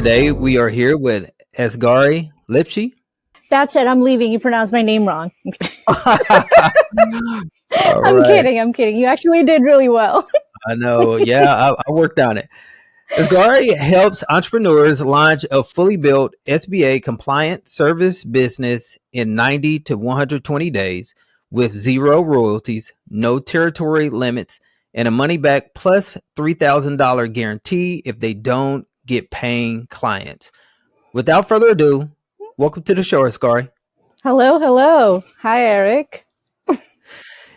today we are here with Azgari Lipshy. That's it. I'm leaving. You pronounced my name wrong. All I'm right. kidding. I'm kidding. You actually did really well. I know. Yeah, I worked on it. Azgari helps entrepreneurs launch a fully built SBA compliant service business in 90 to 120 days with zero royalties, no territory limits, and a money back plus $3,000 guarantee if they don't get paying clients. Without further ado, welcome to the show, Azgari. Hello. Hello. Hi, Eric.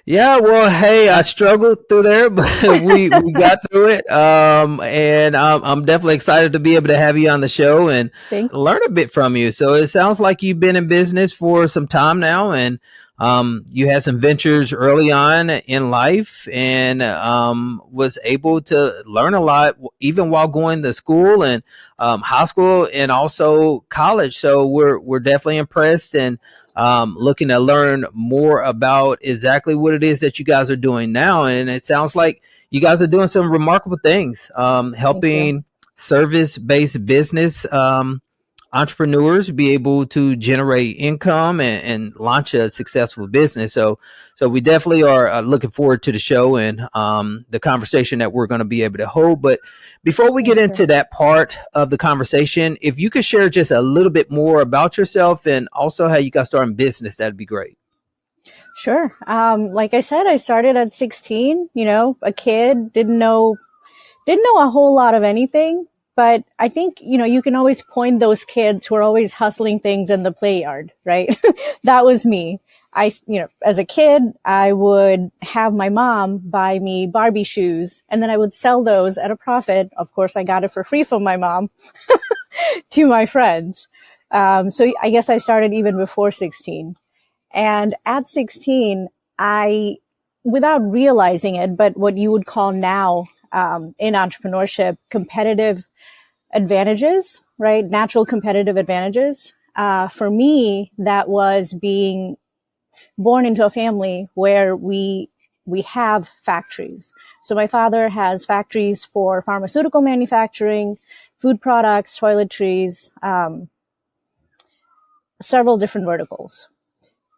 Yeah, well, hey, I struggled through there, but we got through it. And I'm definitely excited to be able to have you on the show and Thank learn a bit from you. So it sounds like you've been in business for some time now, and you had some ventures early on in life, and was able to learn a lot even while going to school and high school and also college. So we're definitely impressed and looking to learn more about exactly what it is that you guys are doing now. And it sounds like you guys are doing some remarkable things, you. helping service-based business entrepreneurs be able to generate income and launch a successful business. So we definitely are looking forward to the show and the conversation that we're going to be able to hold. But before we get into that part of the conversation, if you could share just a little bit more about yourself and also how you got started in business, that'd be great. Sure. Like I said, I started at 16, a kid, didn't know a whole lot of anything. But I think, you can always point those kids who are always hustling things in the play yard, right? That was me. As a kid, I would have my mom buy me Barbie shoes, and then I would sell those at a profit. Of course, I got it for free from my mom to my friends. So I guess I started even before 16. And at 16, without realizing it, but what you would call now in entrepreneurship, competitive advantages, right? Natural competitive advantages. For me, that was being born into a family where we have factories. So my father has factories for pharmaceutical manufacturing, food products, toiletries, several different verticals.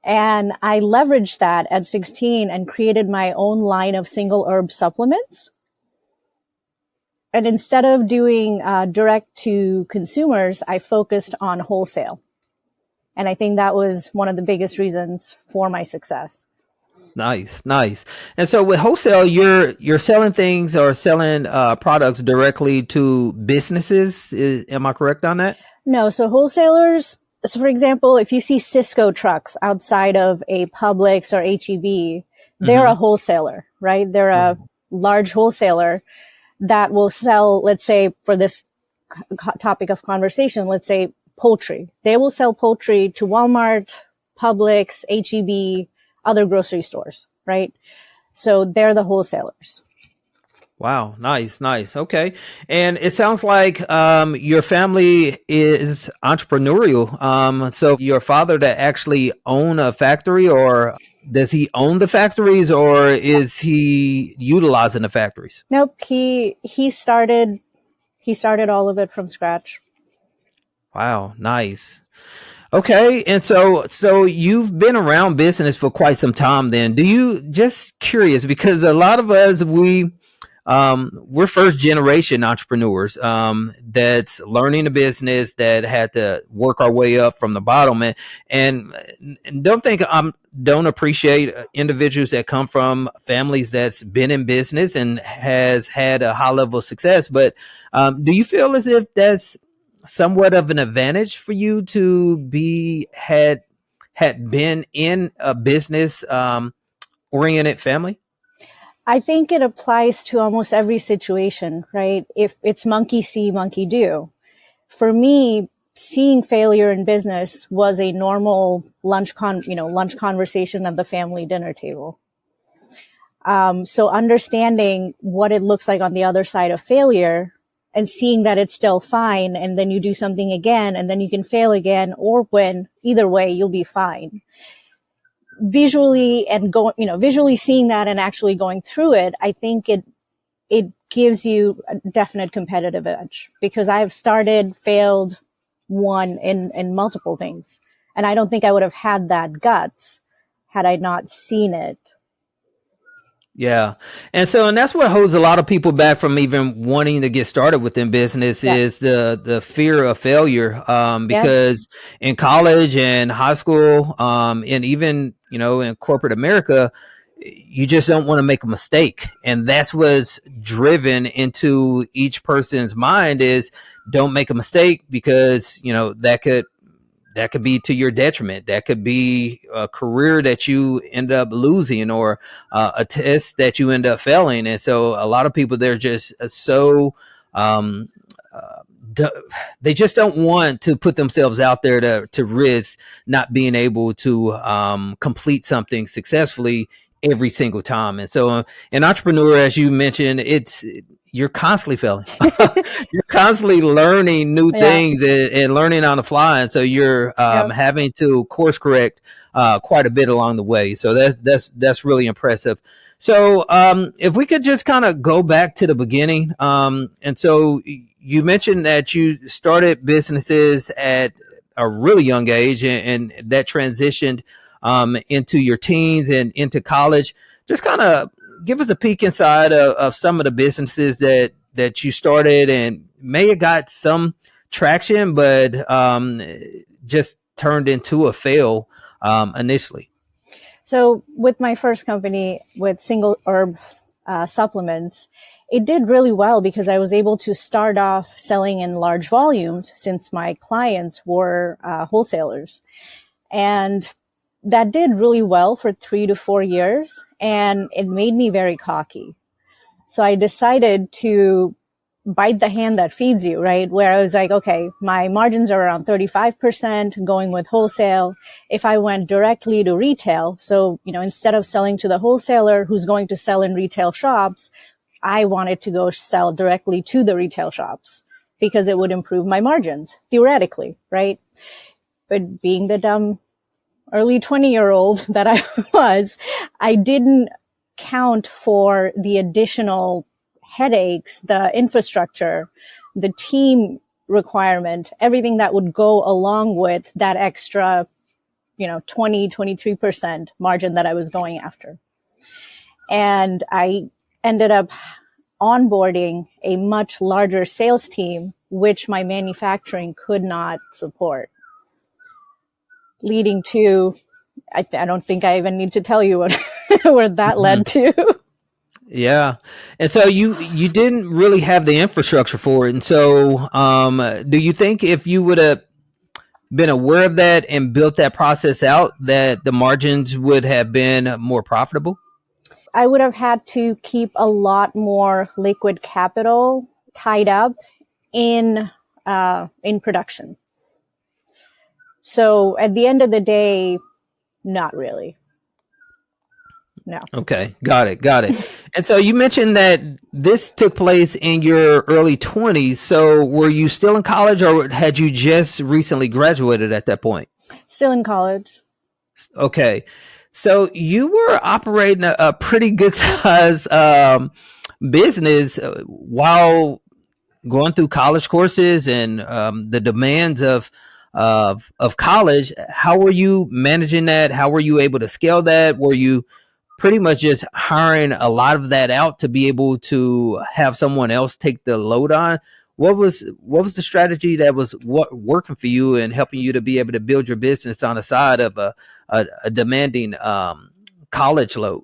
And I leveraged that at 16 and created my own line of single herb supplements. And instead of doing direct to consumers, I focused on wholesale. And I think that was one of the biggest reasons for my success. Nice. And so with wholesale, you're selling things or selling products directly to businesses. Am I correct on that? No. So wholesalers, so for example, if you see Cisco trucks outside of a Publix or HEB, they're a wholesaler, right? They're a large wholesaler that will sell, let's say, for this topic of conversation, let's say poultry. They will sell poultry to Walmart, Publix, HEB, other grocery stores, right? So they're the wholesalers. Wow. Nice. Okay. And it sounds like your family is entrepreneurial. So your father that actually own a factory, or does he own the factories, or is he utilizing the factories? Nope. He started all of it from scratch. Wow. Nice. Okay. And so you've been around business for quite some time then. Do you, just curious, because a lot of us, we're first generation entrepreneurs that's learning a business, that had to work our way up from the bottom, and don't appreciate individuals that come from families that's been in business and has had a high level of success. But do you feel as if that's somewhat of an advantage for you to had been in a business oriented family? I think it applies to almost every situation, right? If it's monkey see, monkey do. For me, seeing failure in business was a normal lunch conversation at the family dinner table. So understanding what it looks like on the other side of failure and seeing that it's still fine, and then you do something again, and then you can fail again or win. Either way, you'll be fine. Visually seeing that and actually going through it, I think it gives you a definite competitive edge, because I've started, failed, won in multiple things. And I don't think I would have had that guts had I not seen it. Yeah. And that's what holds a lot of people back from even wanting to get started within business Yeah. is the fear of failure. Yeah. Because in college and high school, and even, in corporate America, you just don't want to make a mistake. And that's what's driven into each person's mind is don't make a mistake because, that could be to your detriment. That could be a career that you end up losing or a test that you end up failing. And so a lot of people, they're just so, um, uh, they just don't want to put themselves out there to risk not being able to complete something successfully every single time. And so an entrepreneur, as you mentioned, you're constantly failing. You're constantly learning new Yeah. things and learning on the fly, and so you're Yep. having to course correct quite a bit along the way. So that's really impressive. So if we could just kind of go back to the beginning, and so you mentioned that you started businesses at a really young age, and that transitioned into your teens and into college. Just kind of give us a peek inside of some of the businesses that you started and may have got some traction, but just turned into a fail initially. So with my first company with single herb supplements, it did really well because I was able to start off selling in large volumes since my clients were wholesalers. And that did really well for 3 to 4 years, and it made me very cocky. So I decided to bite the hand that feeds you, right? Where I was like, okay, my margins are around 35% going with wholesale. If I went directly to retail, so, instead of selling to the wholesaler who's going to sell in retail shops, I wanted to go sell directly to the retail shops because it would improve my margins theoretically, right? But being the dumb early 20-year-old that I was, I didn't count for the additional headaches, the infrastructure, the team requirement, everything that would go along with that extra, 23% margin that I was going after. And I ended up onboarding a much larger sales team, which my manufacturing could not support, leading to, I don't think I even need to tell you what where that Mhm. led to. Yeah, and so you didn't really have the infrastructure for it, and so do you think if you would have been aware of that and built that process out, that the margins would have been more profitable? I would have had to keep a lot more liquid capital tied up in production. So at the end of the day, not really. No. Okay, got it. And so you mentioned that this took place in your early 20s. So were you still in college or had you just recently graduated at that point? Still in college. Okay. So you were operating a pretty good size business while going through college courses and the demands of college. How were you managing that? How were you able to scale that? Were you pretty much just hiring a lot of that out to be able to have someone else take the load on? What was the strategy that was working for you and helping you to be able to build your business on the side of a demanding college load?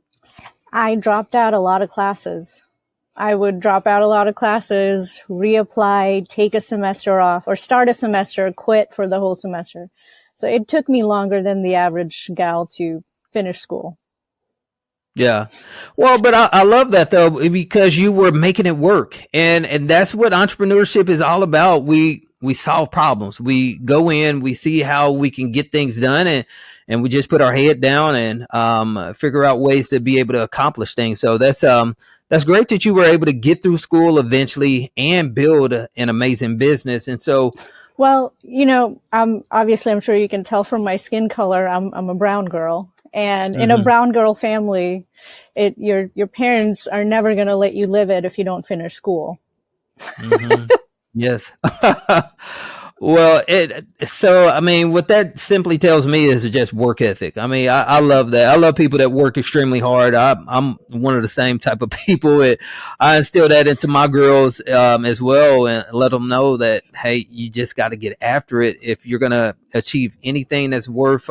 I dropped out a lot of classes. I would drop out a lot of classes, reapply, take a semester off, or start a semester, quit for the whole semester. So it took me longer than the average gal to finish school. Yeah. Well, but I love that though, because you were making it work. And that's what entrepreneurship is all about. We solve problems. We go in, we see how we can get things done and we just put our head down and figure out ways to be able to accomplish things. So that's great that you were able to get through school eventually and build an amazing business. And so Well, obviously, I'm sure you can tell from my skin color, I'm a brown girl. And in a Hmm. brown girl family, your parents are never going to let you live it if you don't finish school. Hmm. Yes. Well, so I mean, what that simply tells me is just work ethic. I mean, I love that. I love people that work extremely hard. I'm one of the same type of people. I instill that into my girls as well, and let them know that hey, you just got to get after it. If you're gonna achieve anything that's worth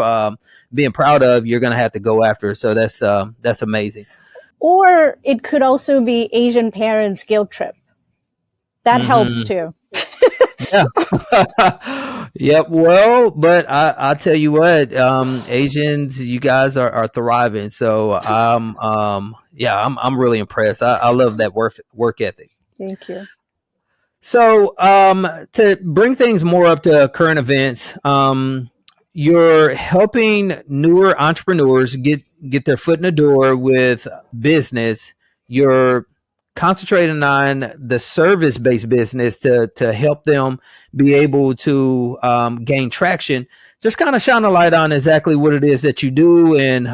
being proud of, you're gonna have to go after it. So that's amazing. Or it could also be Asian parents guilt trip. That helps Hmm. too. Yeah. Yep. Well, but I tell you what, Asians, you guys are thriving. So yeah, I'm really impressed. I love that work ethic. Thank you. So, to bring things more up to current events, you're helping newer entrepreneurs get their foot in the door with business. You're concentrating on the service based business to help them be able to gain traction. Just kind of shine a light on exactly what it is that you do and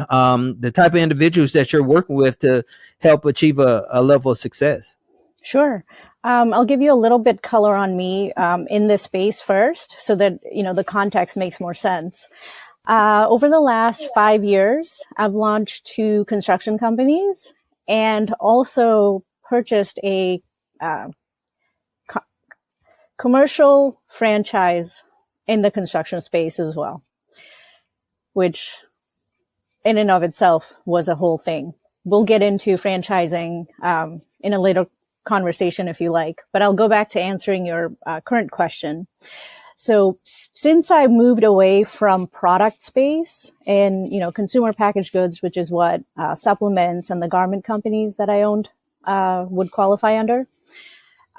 the type of individuals that you're working with to help achieve a level of success. Sure. I'll give you a little bit color on me in this space first, so that the context makes more sense. Over the last 5 years, I've launched 2 construction companies and also purchased a uh, co- commercial franchise in the construction space as well, which in and of itself was a whole thing. We'll get into franchising in a later conversation if you like, but I'll go back to answering your current question. So since I moved away from product space and, consumer packaged goods, which is what supplements and the garment companies that I owned would qualify under,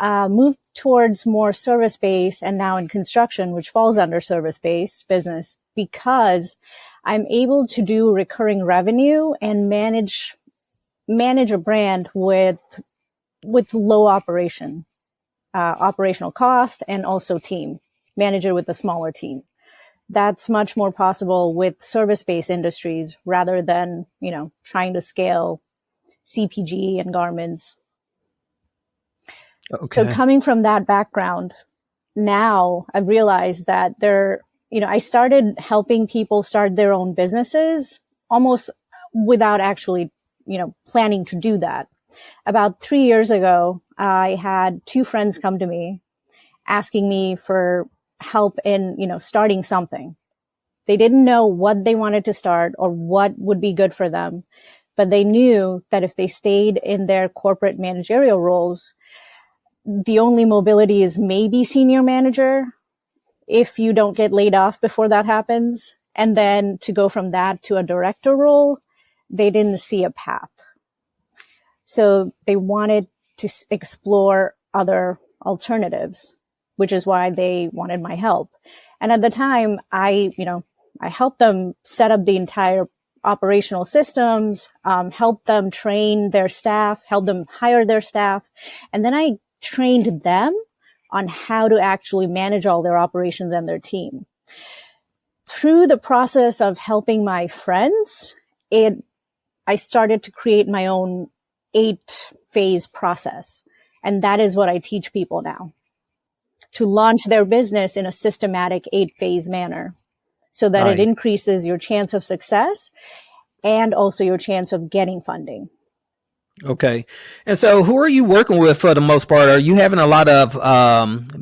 moved towards more service based and now in construction, which falls under service based business, because I'm able to do recurring revenue and manage a brand with low operational cost, and also manage it with a smaller team. That's much more possible with service-based industries rather than, trying to scale CPG and garments. So Okay. coming from that background, now I've realized that I started helping people start their own businesses almost without actually, planning to do that. About 3 years ago, I had 2 friends come to me asking me for help in, starting something. They didn't know what they wanted to start or what would be good for them, but they knew that if they stayed in their corporate managerial roles, the only mobility is maybe senior manager if you don't get laid off before that happens. And then to go from that to a director role, they didn't see a path. So they wanted to explore other alternatives, which is why they wanted my help. And at the time, I helped them set up the entire operational systems, helped them train their staff, helped them hire their staff. And then I trained them on how to actually manage all their operations and their team. Through the process of helping my friends, I started to create my own 8-phase process. And that is what I teach people now, to launch their business in a systematic 8-phase manner so that it Nice. increases your chance of success and also your chance of getting funding. Okay. And so who are you working with for the most part? Are you having a lot of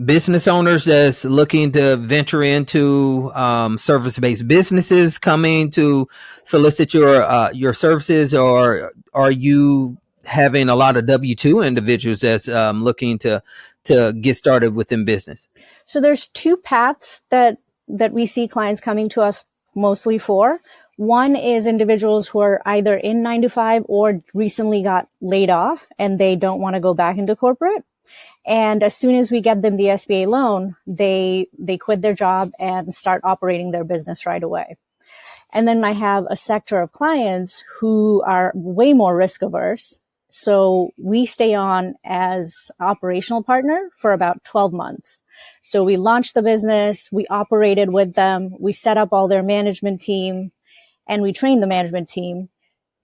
business owners that's looking to venture into service-based businesses coming to solicit your services, or are you having a lot of W-2 individuals that's looking to get started within business? So there's 2 paths that we see clients coming to us mostly for. One is individuals who are either in 9 to 5 or recently got laid off and they don't want to go back into corporate. And as soon as we get them the SBA loan, they quit their job and start operating their business right away. And then I have a sector of clients who are way more risk averse. So we stay on as operational partner for about 12 months. So we launched the business, we operated with them, we set up all their management team, and we train the management team,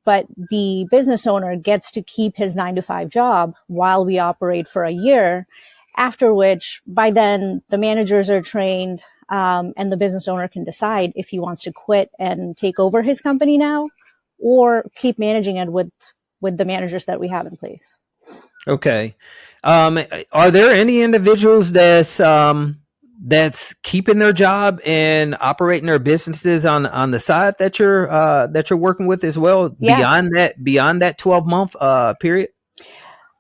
but the business owner gets to keep his 9 to 5 job while we operate for a year, after which by then the managers are trained, and the business owner can decide if he wants to quit and take over his company now or keep managing it with the managers that we have in place. Okay. Are there any individuals that's keeping their job and operating their businesses on the side that you're working with as well, Yeah. beyond that 12-month period?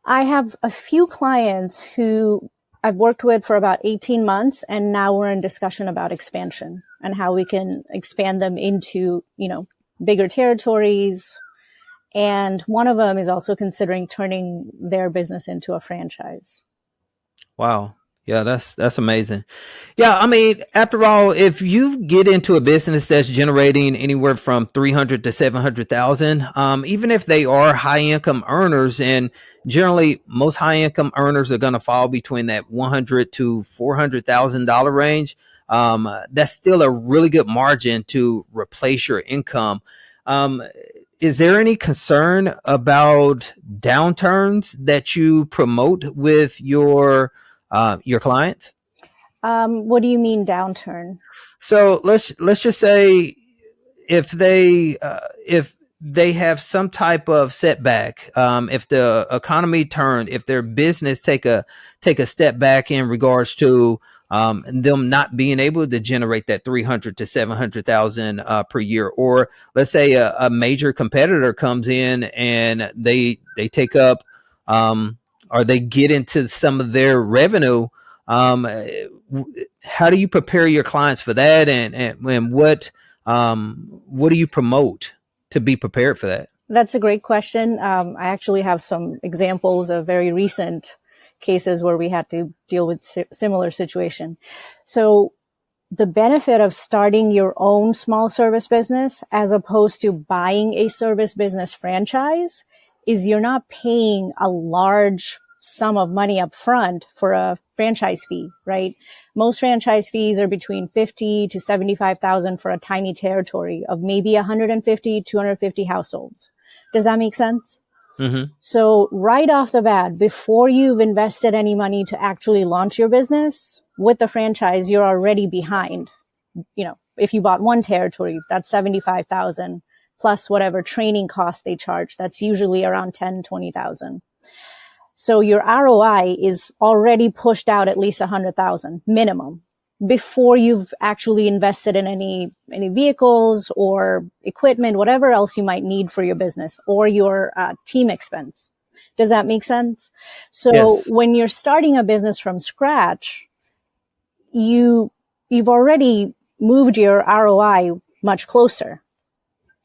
I have a few clients who I've worked with for about 18 months, and now we're in discussion about expansion and how we can expand them into, bigger territories. And one of them is also considering turning their business into a franchise. Wow. Yeah, that's amazing. Yeah, I mean, after all, if you get into a business that's generating anywhere from 300 to 700,000, even if they are high income earners, and generally most high income earners are going to fall between that 100 to $400,000 range, that's still a really good margin to replace your income. Is there any concern about downturns that you promote with your clients? What do you mean downturn? So let's just say if they have some type of setback, if the economy turned, if their business take a step back in regards to them not being able to generate that 300 to 700,000 per year, or let's say a major competitor comes in and they take up or they get into some of their revenue. How do you prepare your clients for that, and what do you promote to be prepared for that? That's a great question. I actually have some examples of very recent cases where we had to deal with similar situation. So the benefit of starting your own small service business as opposed to buying a service business franchise is you're not paying a large sum of money up front for a franchise fee, right? Most franchise fees are between 50 to 75,000 for a tiny territory of maybe 150, 250 households. Does that make sense? Mm-hmm. So right off the bat, before you've invested any money to actually launch your business with the franchise, you're already behind. If you bought one territory, that's 75,000 plus whatever training cost they charge. That's usually around 10, 20,000. So your ROI is already pushed out at least 100,000 minimum before you've actually invested in any vehicles or equipment, whatever else you might need for your business or your team expense. Does that make sense? So Yes. When you're starting a business from scratch, you've already moved your ROI much closer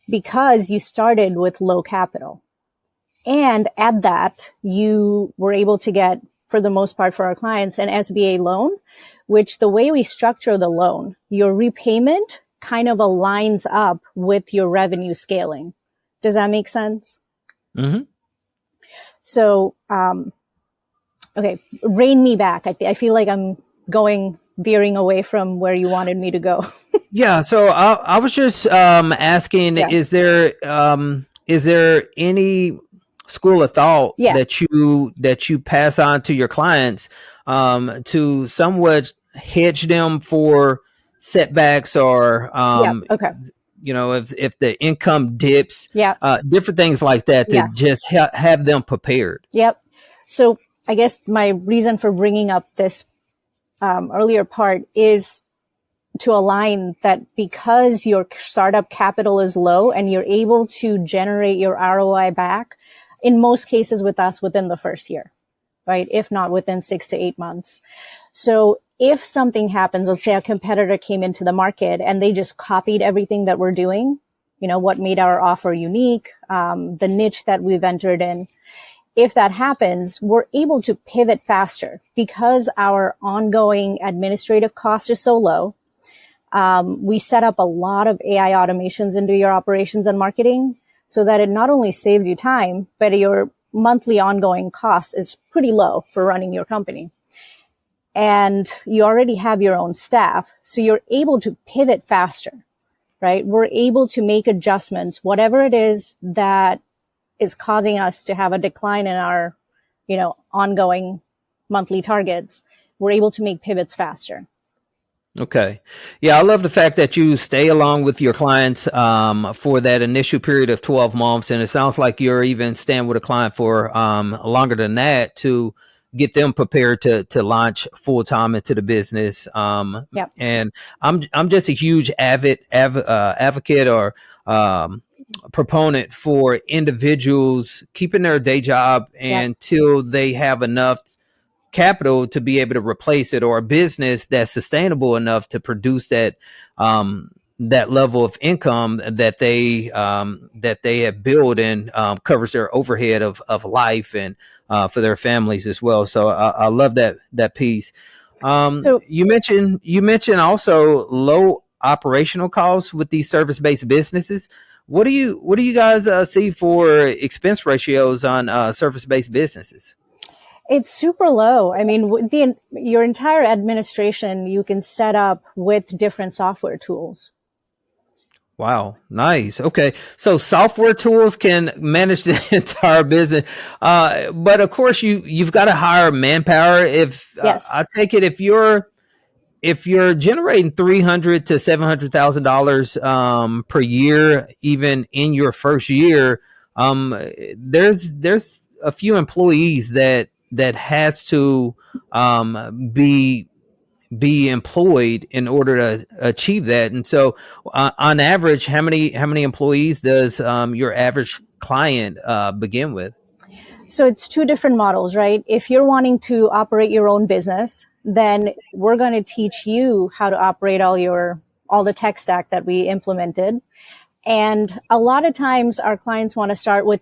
because you started with low capital. And at that, you were able to get, for the most part for our clients, an SBA loan, which the way we structure the loan, your repayment kind of aligns up with your revenue scaling. Does that make sense? Mm-hmm. So, okay, rein me back. I feel like I'm veering away from where you wanted me to go. Yeah. So I was just asking, Yeah. is there any school of thought Yeah. that you pass on to your clients to somewhat hedge them for setbacks, or Yeah. Okay. if the income dips, Yeah. different things like that, to Yeah. just have them prepared? Yep. So I guess my reason for bringing up this earlier part is to align that because your startup capital is low and you're able to generate your ROI back, in most cases with us, within the first year, right? If not within 6 to 8 months. So if something happens, let's say a competitor came into the market and they just copied everything that we're doing, what made our offer unique, the niche that we've entered in. If that happens, we're able to pivot faster because our ongoing administrative cost is so low. We set up a lot of AI automations into your operations and marketing so that it not only saves you time, but your monthly ongoing cost is pretty low for running your company. And you already have your own staff, so you're able to pivot faster. right? We're able to make adjustments, whatever it is that is causing us to have a decline in our, ongoing monthly targets. We're able to make pivots faster. Okay. Yeah, I love the fact that you stay along with your clients for that initial period of 12 months. And it sounds like you're even staying with a client for longer than that to get them prepared to launch full time into the business. Yep. And I'm just a huge advocate or proponent for individuals keeping their day job Yep. until they have enough capital to be able to replace it, or a business that's sustainable enough to produce that level of income that they have built and covers their overhead of life and for their families as well. So I love that piece. So You mentioned also low operational costs with these service-based businesses. What do you guys see for expense ratios on service-based businesses? it's super low. I mean, your entire administration, you can set up with different software tools. Wow, nice. Okay, so software tools can manage the entire business, but of course you've got to hire manpower. If Yes. I take it, if you're generating $300,000 to $700,000 per year, even in your first year, there's a few employees that has to be employed in order to achieve that. And so, on average, how many employees does your average client begin with? So it's two different models, right? If you're wanting to operate your own business, then we're going to teach you how to operate all the tech stack that we implemented. And a lot of times our clients want to start with,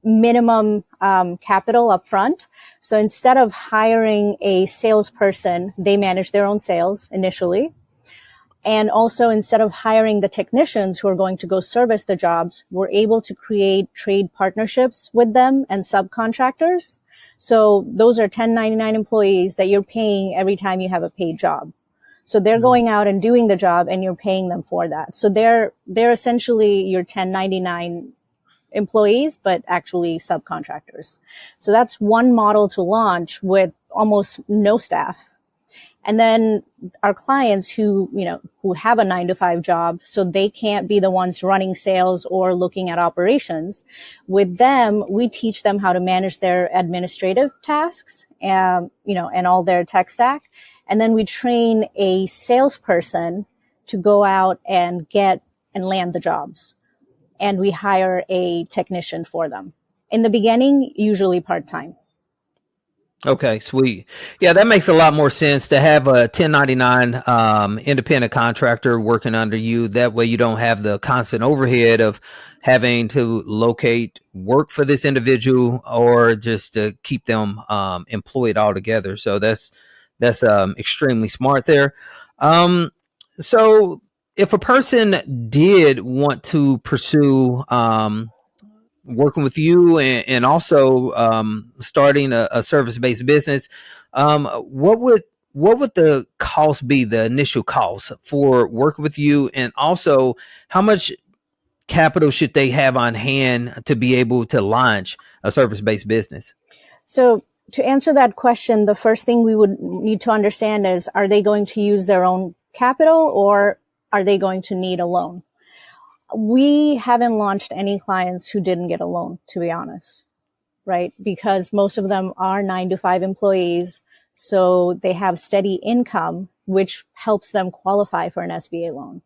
minimum capital upfront. So instead of hiring a salesperson, they manage their own sales initially. And also, instead of hiring the technicians who are going to go service the jobs, we're able to create trade partnerships with them and subcontractors. So those are 1099 employees that you're paying every time you have a paid job. So they're going out and doing the job and you're paying them for that. So they're essentially your 1099 employees, but actually subcontractors. So that's one model to launch with almost no staff. And then our clients who have a 9 to 5 job, so they can't be the ones running sales or looking at operations. With them, we teach them how to manage their administrative tasks and all their tech stack. And then we train a salesperson to go out and get and land the jobs. And we hire a technician for them. In the beginning, usually part-time. Okay, sweet. Yeah, that makes a lot more sense to have a 1099 independent contractor working under you. That way you don't have the constant overhead of having to locate work for this individual or just to keep them employed altogether. So that's extremely smart there. So if a person did want to pursue working with you and also starting a service-based business, what would the cost be, the initial cost for working with you, and also how much capital should they have on hand to be able to launch a service-based business? So to answer that question, the first thing we would need to understand is, are they going to use their own capital or are they going to need a loan? We haven't launched any clients who didn't get a loan, to be honest, right? Because most of them are 9 to 5 employees. So they have steady income, which helps them qualify for an SBA loan.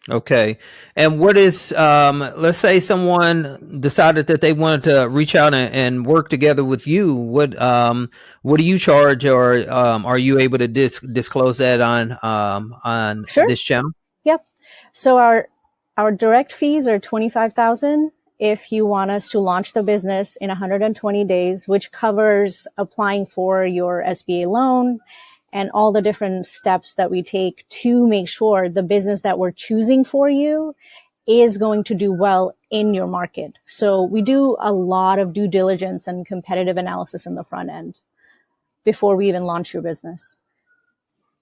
Okay. And what is, let's say someone decided that they wanted to reach out and work together with you. What do you charge, or are you able to disclose that on Sure. this channel? Yep. So our direct fees are $25,000 if you want us to launch the business in 120 days, which covers applying for your SBA loan and all the different steps that we take to make sure the business that we're choosing for you is going to do well in your market. So we do a lot of due diligence and competitive analysis in the front end before we even launch your business.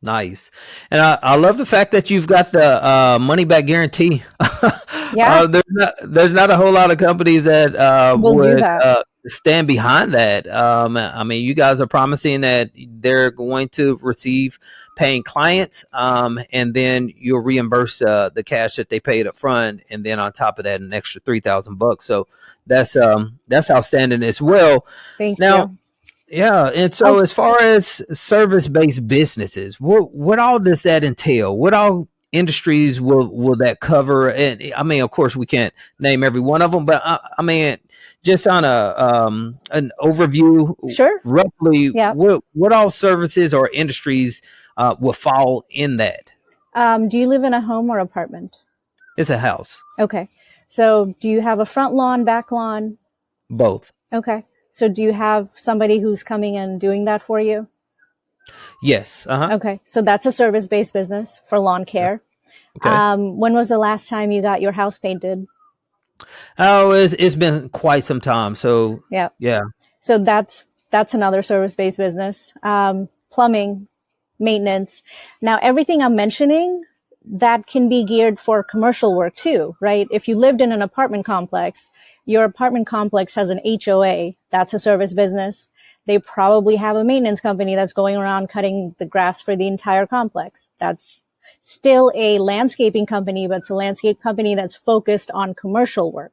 Nice. And I love the fact that you've got the money back guarantee. Yeah, There's not a whole lot of companies that we'll do would that. stand behind that. I mean, you guys are promising that they're going to receive paying clients, and then you'll reimburse the cash that they paid up front, and then on top of that, an extra $3,000. So that's outstanding as well. Thank Now, you. yeah, and so Oh, as far as service-based businesses, what all does that entail? What all industries will that cover? And I mean, of course, we can't name every one of them, but I mean, just on a an overview, sure. roughly, Yeah. what all services or industries will fall in that? Do you live in a home or apartment? It's a house, Okay. So do you have a front lawn, back lawn? both. Okay. So do you have somebody who's coming and doing that for you? Yes. Uh-huh. Okay. So that's a service-based business for lawn care. Okay. When was the last time you got your house painted? Oh, it's been quite some time. So Yeah. yeah. So that's another service-based business. Plumbing, maintenance. Now, everything I'm mentioning, that can be geared for commercial work too, right? If you lived in an apartment complex, your apartment complex has an HOA. That's a service business. They probably have a maintenance company that's going around cutting the grass for the entire complex. That's still a landscaping company, but it's a landscape company that's focused on commercial work.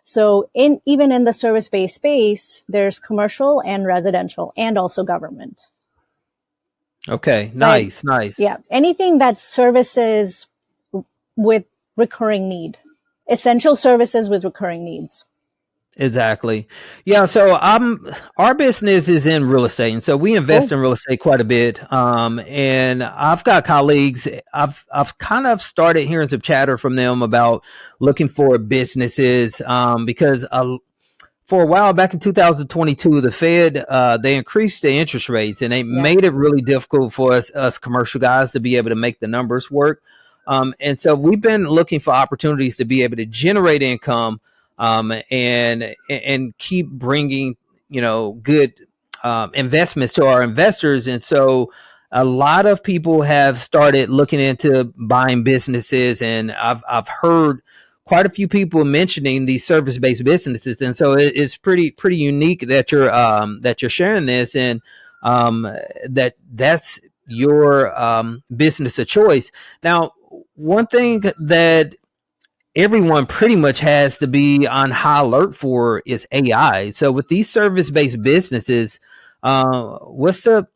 So even in the service-based space, there's commercial and residential and also government. Okay. But Nice. Nice. yeah, anything that services with recurring need, essential services with recurring needs. Exactly. Yeah. So our business is in real estate, and so we invest Cool. in real estate quite a bit. And I've got colleagues. I've kind of started hearing some chatter from them about looking for businesses, because for a while back in 2022, the Fed they increased the interest rates, and they Yeah. made it really difficult for us commercial guys to be able to make the numbers work. And so we've been looking for opportunities to be able to generate income, and keep bringing good investments to our investors. And so a lot of people have started looking into buying businesses, and I've heard quite a few people mentioning these service-based businesses. And so it's pretty unique that you're sharing this, and that's your business of choice. Now, one thing that everyone pretty much has to be on high alert for is AI. So with these service-based businesses, what's the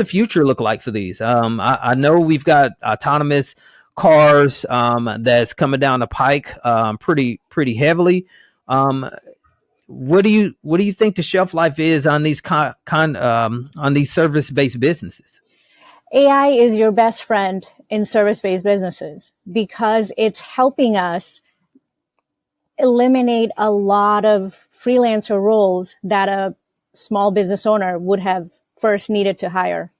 future look like for these? I know we've got autonomous cars that's coming down the pike pretty heavily. Um, what do you think the shelf life is on these on these service-based businesses? AI is your best friend in service-based businesses because it's helping us eliminate a lot of freelancer roles that a small business owner would have first needed to hire,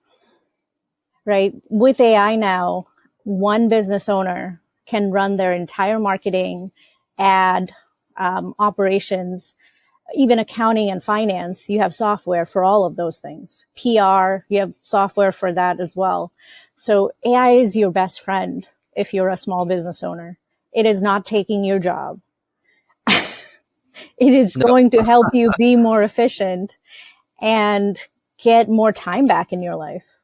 right? With AI now, one business owner can run their entire marketing, ad, operations, even accounting and finance. You have software for all of those things. PR, you have software for that as well. So AI is your best friend if you're a small business owner. It is not taking your job. It is No. going to help you be more efficient and get more time back in your life.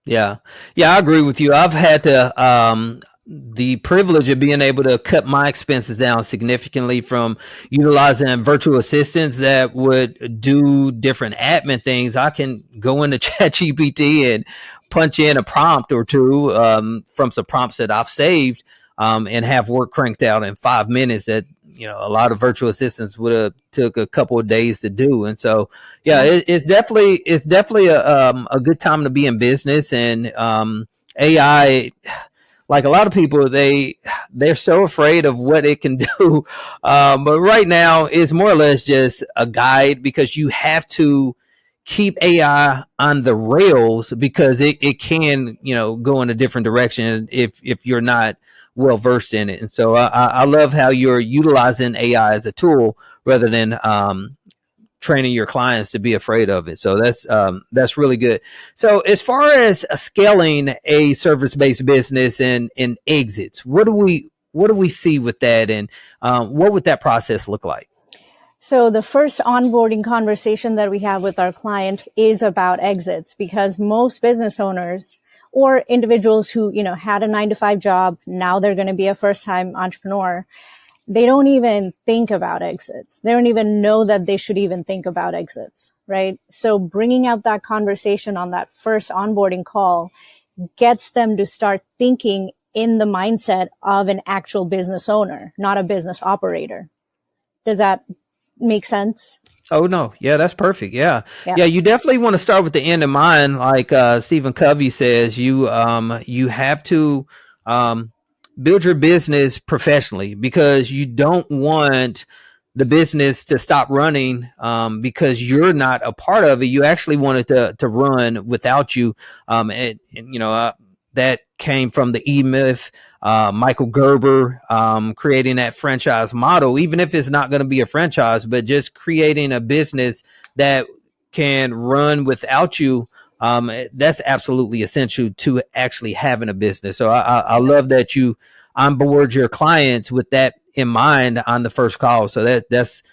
Yeah. Yeah, I agree with you. I've had to the privilege of being able to cut my expenses down significantly from utilizing virtual assistants that would do different admin things. I can go into ChatGPT and punch in a prompt or two from some prompts that I've saved, and have work cranked out in 5 minutes that a lot of virtual assistants would have took a couple of days to do. And so yeah, Yeah. it's definitely a good time to be in business. And AI, like a lot of people, they're so afraid of what it can do. But right now it's more or less just a guide, because you have to keep AI on the rails, because it can go in a different direction if you're not well versed in it. And so I love how you're utilizing AI as a tool rather than training your clients to be afraid of it. So that's really good. So as far as scaling a service-based business and exits, what do we see with that, and what would that process look like? So the first onboarding conversation that we have with our client is about exits, because most business owners or individuals who, had a 9-to-5 job, now they're going to be a first-time entrepreneur. They don't even think about exits. They don't even know that they should even think about exits, right? So bringing out that conversation on that first onboarding call gets them to start thinking in the mindset of an actual business owner, not a business operator. Does that make sense? Oh no, yeah, that's perfect. Yeah, Yeah. yeah, you definitely want to start with the end in mind. Like Stephen Covey says, you have to build your business professionally, because you don't want the business to stop running because you're not a part of it. You actually want it to run without you. That came from the E-Myth. Michael Gerber creating that franchise model, even if it's not going to be a franchise, but just creating a business that can run without you. That's absolutely essential to actually having a business. So I love that you onboard your clients with that in mind on the first call. So that's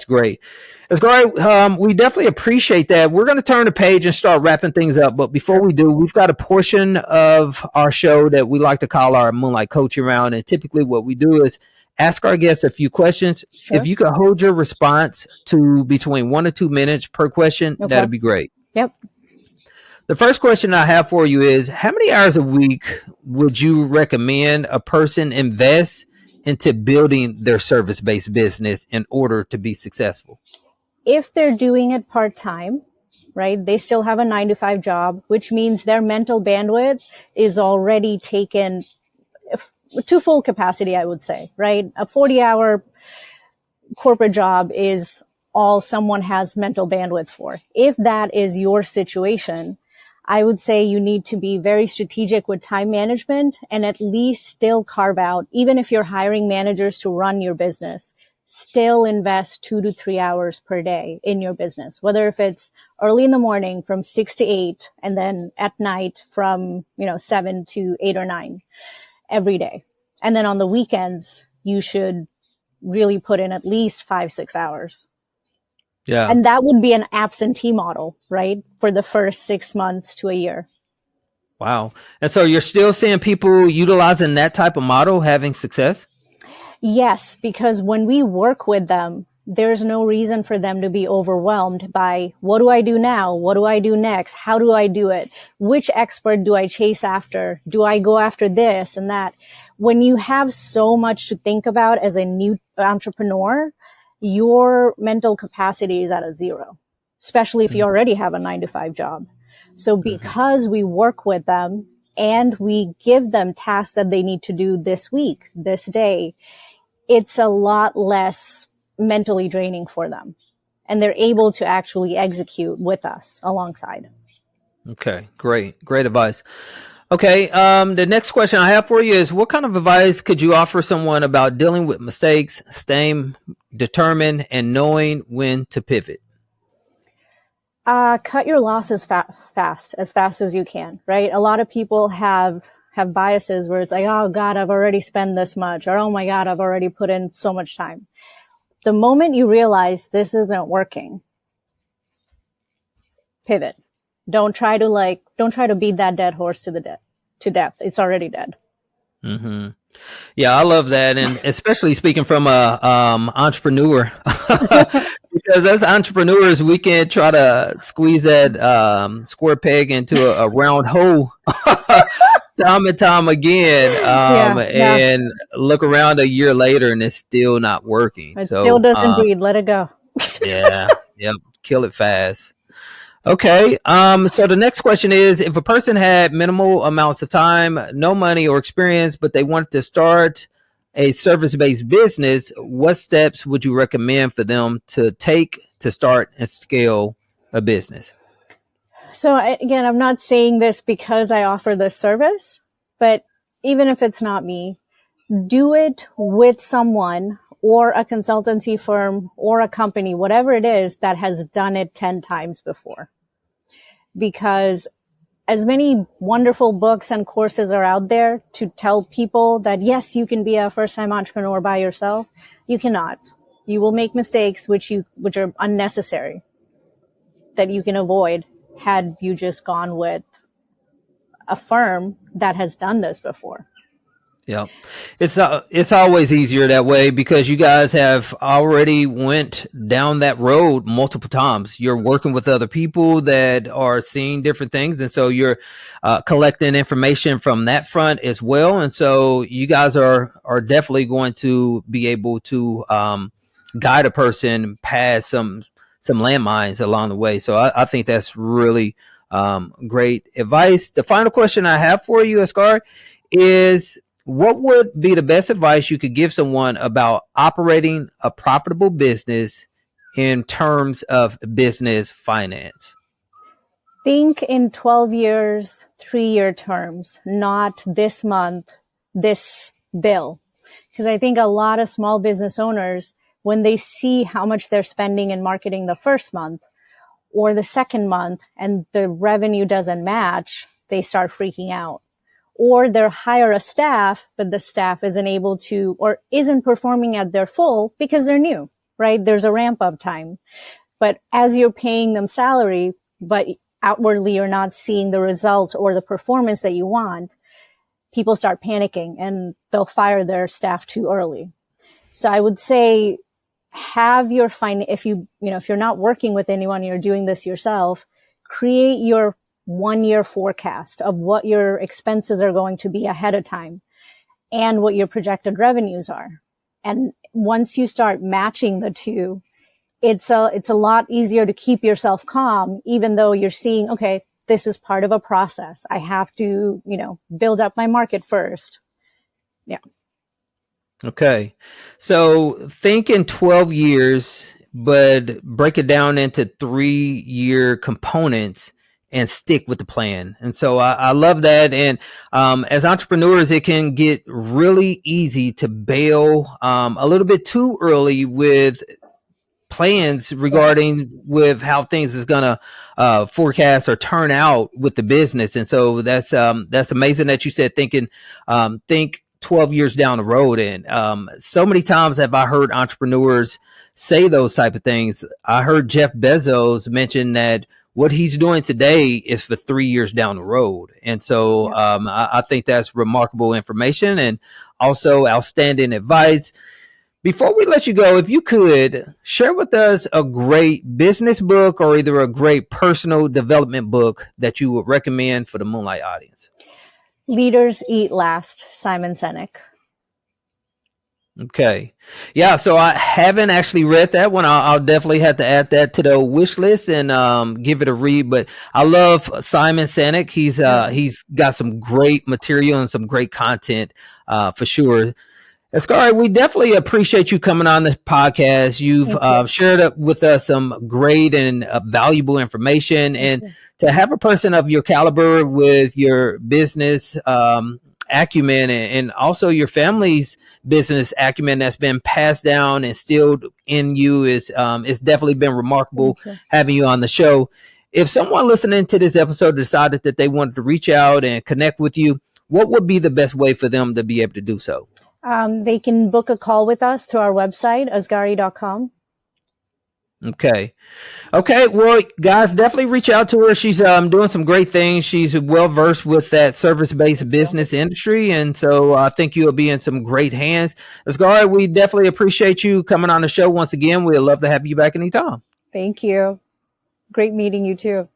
great. It's great. We definitely appreciate that. We're going to turn the page and start wrapping things up. But before we do, we've got a portion of our show that we like to call our Moonlight Coaching Round. And typically what we do is ask our guests a few questions. Sure. If you could hold your response to between 1 to 2 minutes per question, Okay. that'd be great. Yep. The first question I have for you is, how many hours a week would you recommend a person invest into building their service-based business in order to be successful? If they're doing it part-time, right, they still have a 9-to-5 job, which means their mental bandwidth is already taken to full capacity, I would say, right? A 40-hour corporate job is all someone has mental bandwidth for. If that is your situation, I would say you need to be very strategic with time management and at least still carve out, even if you're hiring managers to run your business, still invest 2 to 3 hours per day in your business, whether if it's early in the morning from 6 to 8 and then at night from, 7 to 8 or 9 every day. And then on the weekends, you should really put in at least 5-6 hours. Yeah. And that would be an absentee model, right? For the first 6 months to a year. Wow. And so you're still seeing people utilizing that type of model having success? Yes, because when we work with them, there's no reason for them to be overwhelmed by, what do I do now? What do I do next? How do I do it? Which expert do I chase after? Do I go after this and that? When you have so much to think about as a new entrepreneur, your mental capacity is at a zero, especially if you already have a 9-to-5 job. So because we work with them and we give them tasks that they need to do this week, this day, it's a lot less mentally draining for them. And they're able to actually execute with us alongside. Okay, great. Great advice. Okay, the next question I have for you is, what kind of advice could you offer someone about dealing with mistakes, staying determined, and knowing when to pivot? Cut your losses as fast as you can, right? A lot of people have biases where it's like, oh God, I've already spent this much, or oh my God, I've already put in so much time. The moment you realize this isn't working, pivot. Don't try to beat that dead horse to death. It's already dead. Mm-hmm. Yeah, I love that. And especially speaking from a entrepreneur, because as entrepreneurs, we can try to squeeze that square peg into a round hole time and time again, and look around a year later and it's still not working. It still doesn't breathe. Let it go. Yeah. Yep. Kill it fast. Okay. So the next question is, if a person had minimal amounts of time, no money or experience, but they wanted to start a service-based business, what steps would you recommend for them to take to start and scale a business? So again, I'm not saying this because I offer this service, but even if it's not me, do it with someone or a consultancy firm or a company, whatever it is, that has done it 10 times before. Because as many wonderful books and courses are out there to tell people that, yes, you can be a first-time entrepreneur by yourself, you cannot. You will make mistakes which are unnecessary that you can avoid had you just gone with a firm that has done this before. Yeah, it's always easier that way because you guys have already went down that road multiple times. You're working with other people that are seeing different things, and so you're collecting information from that front as well. And so you guys are definitely going to be able to guide a person past some landmines along the way. So I think that's really great advice. The final question I have for you, Esgar, is what would be the best advice you could give someone about operating a profitable business in terms of business finance? Think in 12 years, 3-year terms, not this month, this bill. Because I think a lot of small business owners, when they see how much they're spending in marketing the first month or the second month and the revenue doesn't match, they start freaking out. Or they hire a staff, but the staff isn't able to or isn't performing at their full because they're new, right? There's a ramp up time. But as you're paying them salary, but outwardly you're not seeing the result or the performance that you want, people start panicking and they'll fire their staff too early. So I would say have your if you're not working with anyone, you're doing this yourself, create your 1-year forecast of what your expenses are going to be ahead of time and what your projected revenues are. And once you start matching the two, it's a lot easier to keep yourself calm, even though you're seeing, okay, this is part of a process. I have to, build up my market first. Yeah. Okay. So think in 12 years, but break it down into 3-year components and stick with the plan. And so I love that. And as entrepreneurs, it can get really easy to bail a little bit too early with plans regarding with how things is going to forecast or turn out with the business. And so that's amazing that you said think 12 years down the road. And so many times have I heard entrepreneurs say those type of things. I heard Jeff Bezos mention that what he's doing today is for 3 years down the road. And so I think that's remarkable information and also outstanding advice. Before we let you go, if you could share with us a great business book or either a great personal development book that you would recommend for the Moonlight audience. Leaders Eat Last, Simon Sinek. Okay. Yeah. So I haven't actually read that one. I'll definitely have to add that to the wish list and give it a read. But I love Simon Sinek. He's got some great material and some great content for sure. Azgari, we definitely appreciate you coming on this podcast. You've shared up with us some great and valuable information. And to have a person of your caliber with your business acumen and also your family's business acumen that's been passed down and instilled in you is it's definitely been remarkable having you on the show. If someone listening to this episode decided that they wanted to reach out and connect with you, what would be the best way for them to be able to do so? They can book a call with us through our website, azgari.com. Okay. Well, guys, definitely reach out to her. She's doing some great things. She's well versed with that service-based business industry, and so I think you'll be in some great hands. Azgari, we definitely appreciate you coming on the show once again. We'd love to have you back anytime. Thank you. Great meeting you too.